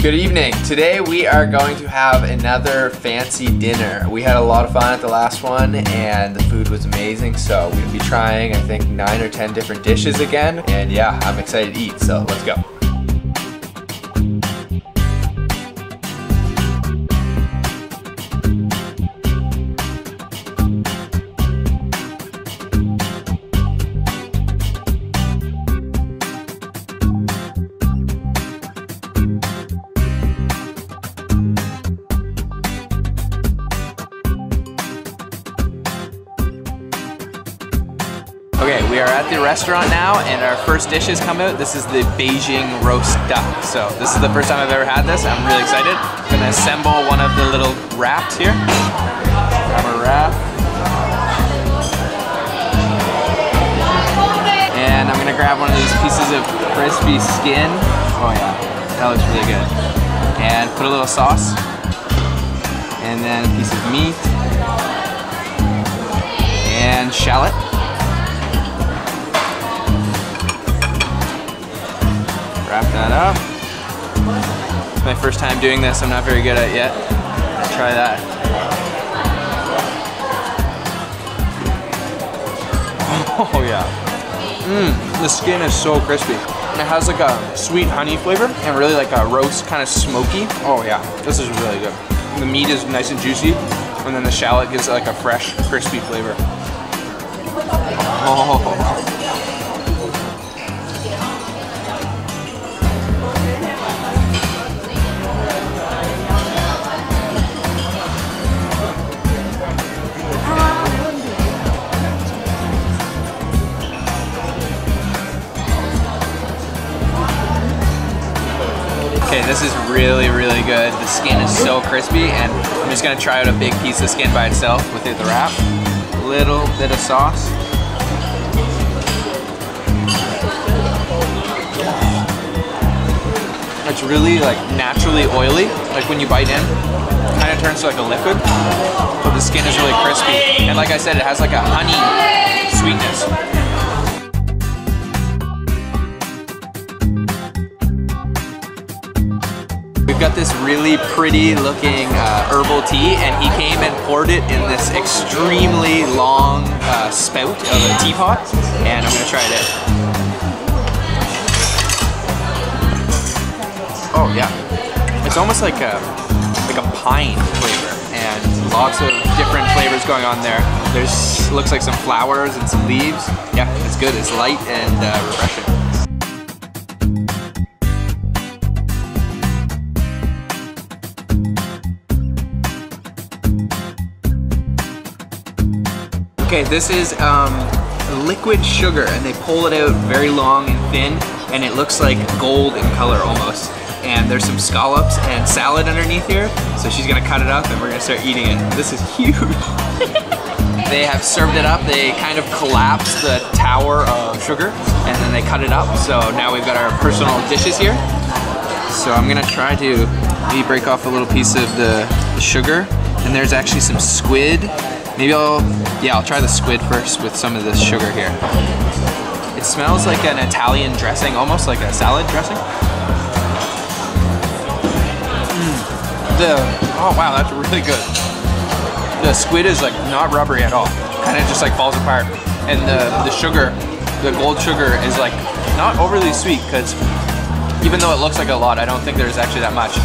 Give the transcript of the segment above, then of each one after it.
Good evening. Today we are going to have another fancy dinner. We had a lot of fun at the last one and the food was amazing, so we'll be trying I think 9 or 10 different dishes again, and yeah, I'm excited to eat, so let's go. Okay, we are at the restaurant now and our first dishes come out. This is the Beijing Roast Duck. So this is the first time I've ever had this. I'm really excited. I'm gonna assemble one of the little wraps here. Grab a wrap. And I'm gonna grab one of these pieces of crispy skin. Oh yeah, that looks really good. And put a little sauce. And then a piece of meat. And shallot. Wrap that up. It's my first time doing this. I'm not very good at it yet. Let's try that. Oh yeah. The skin is so crispy. And it has like a sweet honey flavor and really like a roast kind of smoky. Oh yeah, this is really good. And the meat is nice and juicy, and then the shallot gives it like a fresh, crispy flavor. Oh. Okay, this is really, really good. The skin is so crispy, and I'm just gonna try out a big piece of skin by itself without the wrap. A little bit of sauce. It's really like naturally oily. Like when you bite in, it kind of turns to like a liquid, but the skin is really crispy. And like I said, it has like a honey sweetness. We've got this really pretty looking herbal tea, and he came and poured it in this extremely long spout of a teapot, and I'm gonna try it out. Oh yeah, it's almost like a pine flavor, and lots of different flavors going on there. There's looks like some flowers and some leaves. Yeah, it's good. It's light and refreshing. Okay, this is liquid sugar, and they pull it out very long and thin, and it looks like gold in color almost. And there's some scallops and salad underneath here, so she's gonna cut it up and we're gonna start eating it. This is huge. They have served it up. They kind of collapsed the tower of sugar, and then they cut it up. So now we've got our personal dishes here. So I'm gonna try to maybe break off a little piece of the sugar, and there's actually some squid. Maybe I'll try the squid first with some of this sugar here. It smells like an Italian dressing, almost like a salad dressing. Oh wow, that's really good. The squid is like not rubbery at all. Kind of just like falls apart. And the sugar, the gold sugar is like not overly sweet, because even though it looks like a lot, I don't think there's actually that much.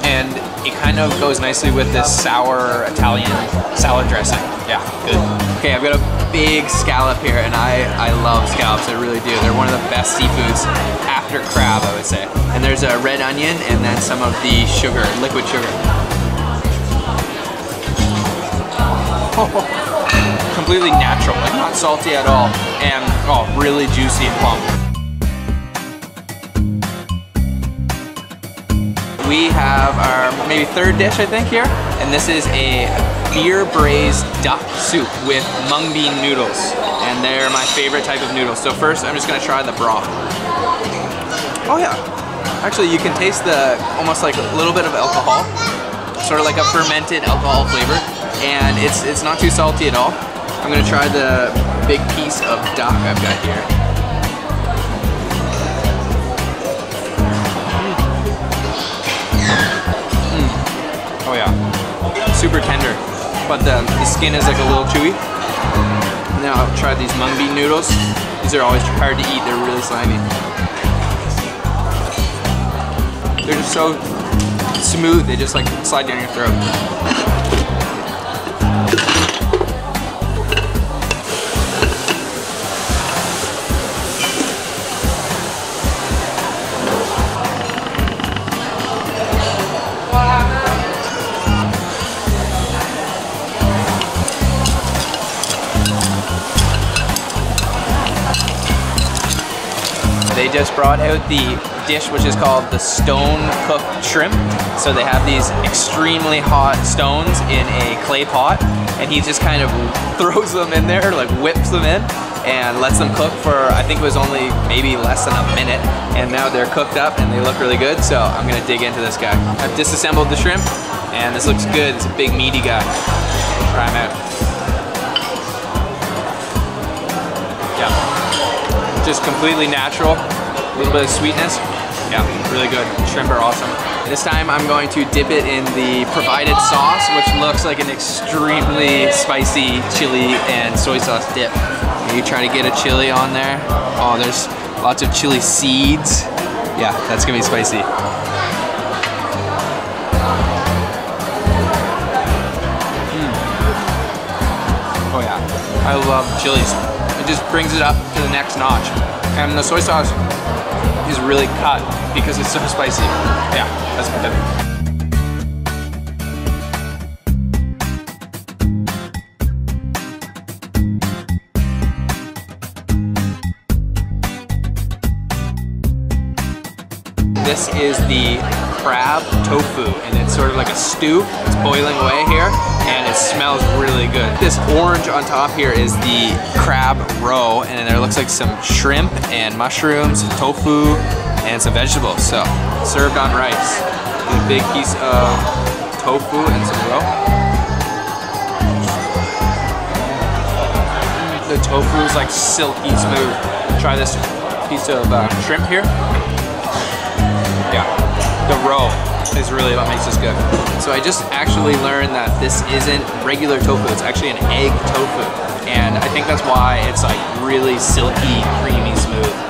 And it kind of goes nicely with this sour Italian salad dressing. Yeah, good. Okay, I've got a big scallop here, and I love scallops, I really do. They're one of the best seafoods after crab, I would say. And there's a red onion and then some of the sugar, liquid sugar. Oh, completely natural, like not salty at all, and oh, really juicy and plump. We have our maybe third dish, I think, here, and this is a beer braised duck soup with mung bean noodles, and they're my favorite type of noodles. So first, I'm just gonna try the broth. Oh yeah, actually you can taste the almost like a little bit of alcohol, sort of like a fermented alcohol flavor, and it's not too salty at all. I'm gonna try the big piece of duck I've got here. Oh yeah, super tender, but the skin is like a little chewy. Now I've tried these mung bean noodles. These are always hard to eat, they're really slimy. They're just so smooth, they just like slide down your throat. They just brought out the dish which is called the stone cooked shrimp. So they have these extremely hot stones in a clay pot, and he just kind of throws them in there, like whips them in, and lets them cook for, I think it was only maybe less than a minute, and now they're cooked up and they look really good, so I'm gonna dig into this guy. I've disassembled the shrimp, and this looks good. It's a big meaty guy. Try him out. Yeah. Just completely natural, a little bit of sweetness. Yeah, really good. Shrimp are awesome. This time I'm going to dip it in the provided sauce, which looks like an extremely spicy chili and soy sauce dip. You try to get a chili on there. Oh, there's lots of chili seeds. Yeah, that's gonna be spicy. Oh yeah, I love chilies. It just brings it up to the next notch. And the soy sauce is really cut because it's so spicy. Yeah, that's good. This is the crab tofu, and it's sort of like a stew. It's boiling away here, and it smells really good. This orange on top here is the crab roe, and there looks like some shrimp and mushrooms, tofu, and some vegetables. So, served on rice. A big piece of tofu and some roe. The tofu is like silky smooth. Try this piece of shrimp here. Yeah, the roe is really what makes this good. So I just actually learned that this isn't regular tofu, it's actually an egg tofu. And I think that's why it's like really silky, creamy, smooth.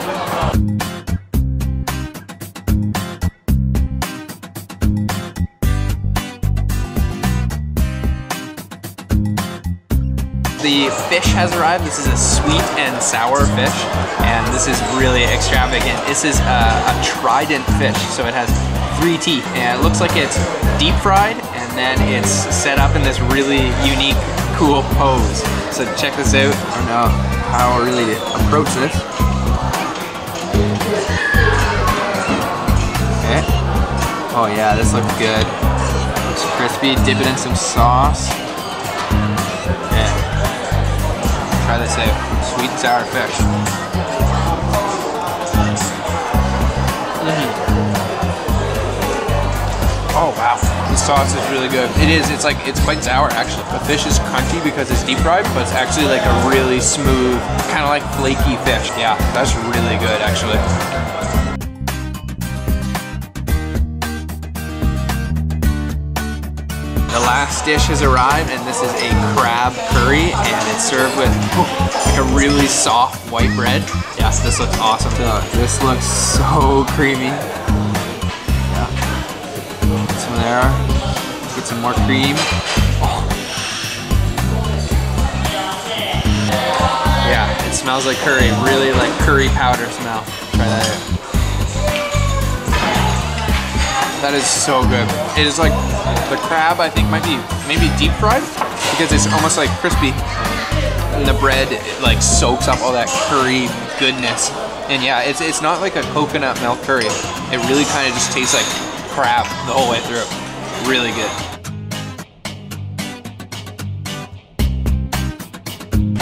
The fish has arrived. This is a sweet and sour fish, and this is really extravagant. This is a trident fish, so it has 3 teeth, and it looks like it's deep fried, and then it's set up in this really unique, cool pose. So check this out. I don't know how really to approach this. Okay. Oh yeah, this looks good. Looks crispy. Dip it in some sauce. Try this out. Sweet and sour fish. Oh wow, the sauce is really good. It is, it's quite sour actually. The fish is crunchy because it's deep fried, but it's actually like a really smooth, kind of like flaky fish. Yeah, that's really good actually. The last dish has arrived, and this is a crab curry, and it's served with like a really soft white bread. Yes, this looks awesome. This looks so creamy. Yeah. Some there. Get some more cream. Oh. Yeah, it smells like curry. Really like curry powder smell. Try that out. That is so good. It is like, the crab I think might be maybe deep fried because it's almost like crispy. And the bread, it like soaks up all that curry goodness. And yeah, it's not like a coconut milk curry. It really kind of just tastes like crab the whole way through. Really good.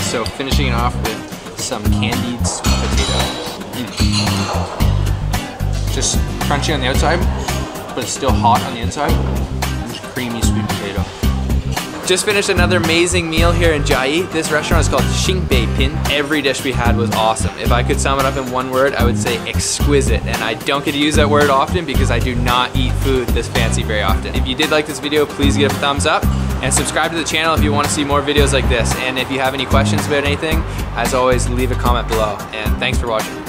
So finishing it off with some candied sweet potato. Just crunchy on the outside, but it's still hot on the inside. And just creamy sweet potato. Just finished another amazing meal here in Chiayi. This restaurant is called Xingbei-pin. Every dish we had was awesome. If I could sum it up in one word, I would say exquisite. And I don't get to use that word often because I do not eat food this fancy very often. If you did like this video, please give it a thumbs up and subscribe to the channel if you want to see more videos like this. And if you have any questions about anything, as always, leave a comment below. And thanks for watching.